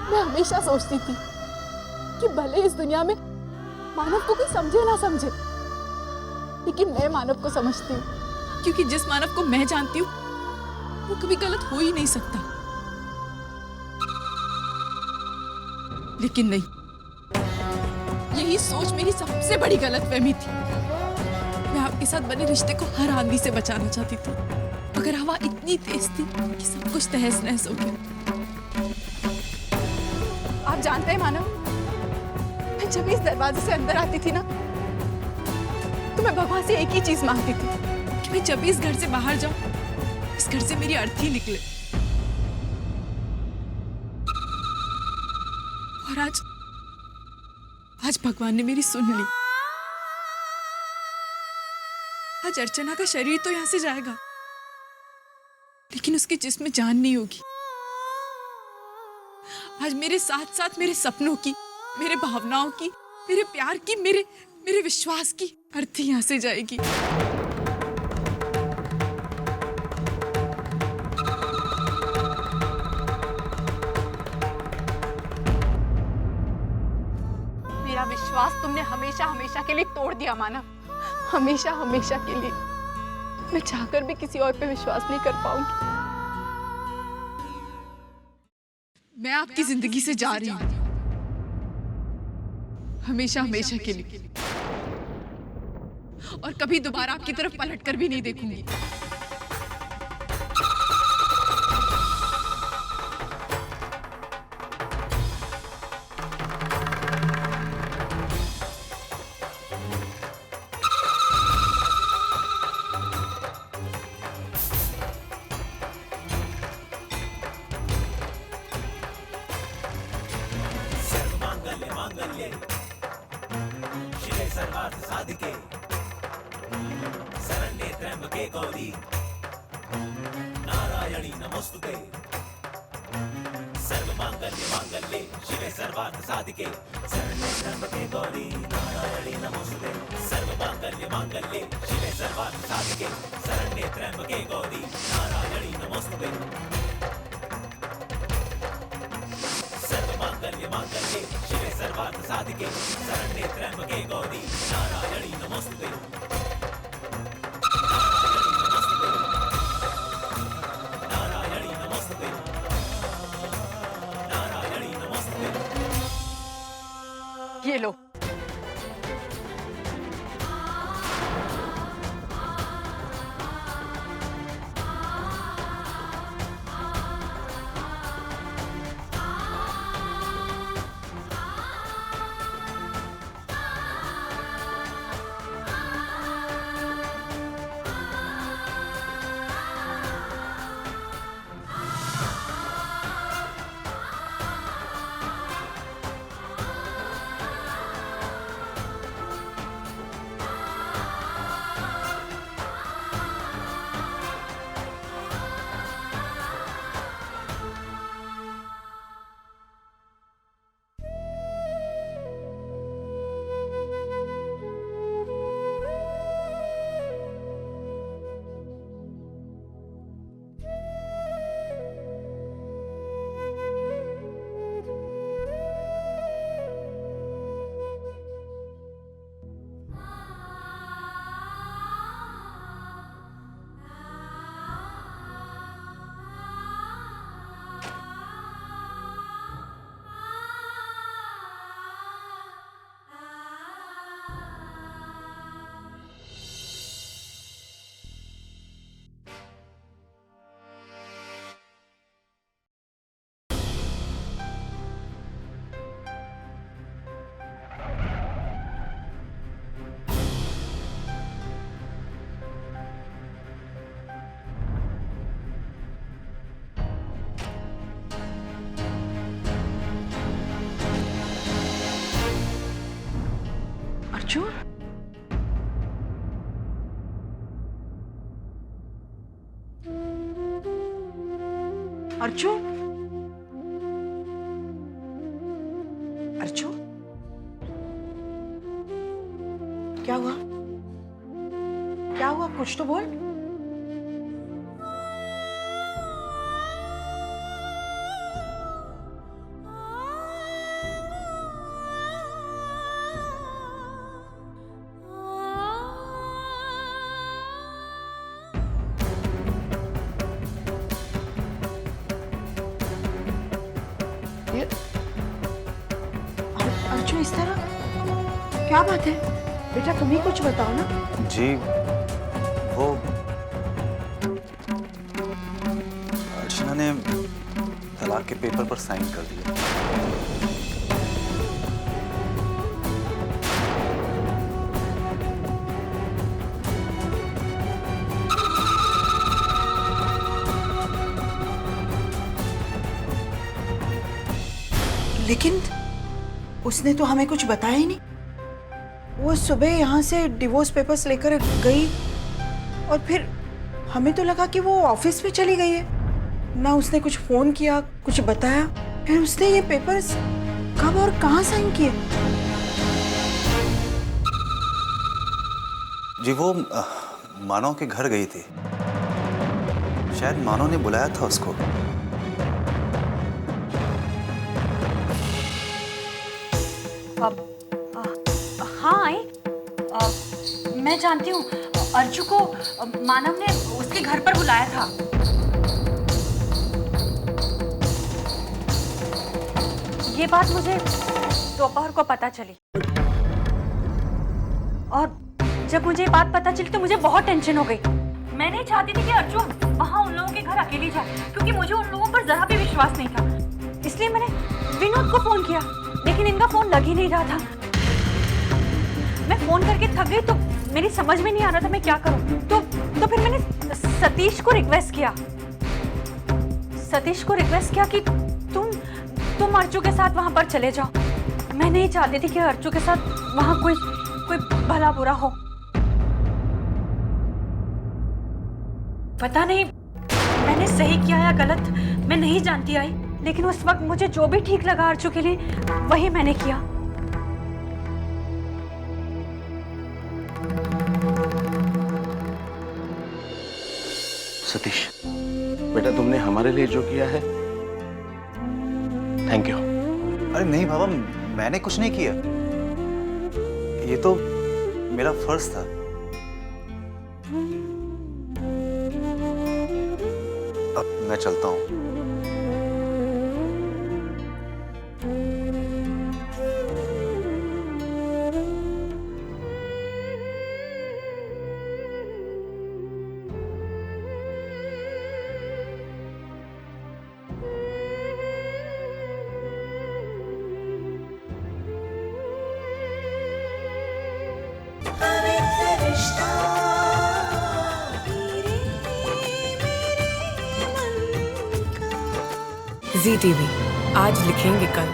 मैं हमेशा सोचती थी कि भले इस दुनिया में मानव को कोई समझे ना समझे, लेकिन मैं मानव को समझती हूँ, क्योंकि जिस मानव को मैं जानती हूँ वो कभी गलत हो ही नहीं सकता। लेकिन नहीं, यही सोच मेरी सबसे बड़ी गलतफहमी थी। मैं आपके साथ बने रिश्ते को हर आंधी से बचाना चाहती थी, मगर हवा इतनी तेज थी कि सब कुछ तहस नहस हो गया। आप जानते हैं मानव, मैं जब इस दरवाजे से अंदर आती थी ना, तो मैं भगवान से एक ही चीज मांगती थी कि मैं जब भी इस घर से बाहर जाऊं, इस घर से मेरी अर्थी निकले। और आज भगवान ने मेरी सुन ली। आज अर्चना का शरीर तो यहां से जाएगा, लेकिन उसकी जिस्म में जान नहीं होगी। आज मेरे साथ साथ मेरे सपनों की, मेरे भावनाओं की, मेरे प्यार की, मेरे विश्वास की अर्थी यहां से जाएगी। मेरा विश्वास तुमने हमेशा हमेशा के लिए तोड़ दिया मानव, हमेशा हमेशा के लिए। मैं चाहकर भी किसी और पे विश्वास नहीं कर पाऊंगी। मैं आपकी जिंदगी से जा रही हूं, हमेशा हमेशा के लिए, और कभी दोबारा आपकी तरफ पलटकर भी नहीं देखूंगी। मांगल्ये शिवे सर्वार्थ साधिके शरण्ये त्र्यंबके गौरी नारायणी नमोस्तुते। सर्वमांगल्ये मांगल्ये शिवे सर्वार्थ साधिके शरण्ये त्र्यंबके गौरी नारायणी नमोस्तुते। सर्वमांगल्ये मांगल्ये शिवे सर्वार्थ साधिके शरण्ये त्र्यंबके गौरी नारायणी नमोस्तुते। सर्वमांगल्ये मांगल्ये शिवे सर्वार्थ साधिके शरण्ये त्र्यंबके गौरी नारायणी नमोस्तुते। नारायणी नमोस्तुते, नारायणी नमोस्तुते। ये लो, अर्जुन, अर्जुन, अर्जुन, क्या हुआ? क्या हुआ? कुछ तो बोल। ये अर्जुन इस तरह क्या बात है? बेटा तुम ही कुछ बताओ ना। जी वो अर्चना ने तलाक के पेपर पर साइन कर दिया। लेकिन उसने तो हमें कुछ बताया ही नहीं। वो सुबह यहाँ से डिवोर्स पेपर्स लेकर गई और फिर हमें तो लगा कि वो ऑफिस में चली गई है। ना उसने कुछ फोन किया, कुछ बताया। फिर उसने ये पेपर्स कब और कहाँ साइन किए? जी वो मानव के घर गई थी। शायद मानव ने बुलाया था उसको। हाँ आई, मैं जानती हूँ अर्जु को मानव ने उसके घर पर बुलाया था। ये बात मुझे दोपहर को पता चली और जब मुझे ये बात पता चली तो मुझे बहुत टेंशन हो गई। मैं नहीं चाहती थी कि अर्जु वहाँ उन लोगों के घर अकेली जाए, क्योंकि मुझे उन लोगों पर जरा भी विश्वास नहीं था। इसलिए मैंने विनोद को फोन किया, लेकिन इनका फोन लग ही नहीं रहा था। मैं फोन करके थक गई तो मेरी समझ में नहीं आ रहा था मैं क्या करूं। तो फिर मैंने सतीश को रिक्वेस्ट किया कि तुम अर्जु के साथ वहां पर चले जाओ। मैं नहीं चाहती थी कि अर्जु के साथ वहां कोई भला बुरा हो। पता नहीं मैंने सही किया या गलत, मैं नहीं जानती आई, लेकिन उस वक्त मुझे जो भी ठीक लगा अर्जु के लिए वही मैंने किया। सतीश बेटा, तुमने हमारे लिए जो किया है, थैंक यू। अरे नहीं बाबा, मैंने कुछ नहीं किया। ये तो मेरा फर्ज था। अब मैं चलता हूँ। ZTV आज लिखेंगे कल।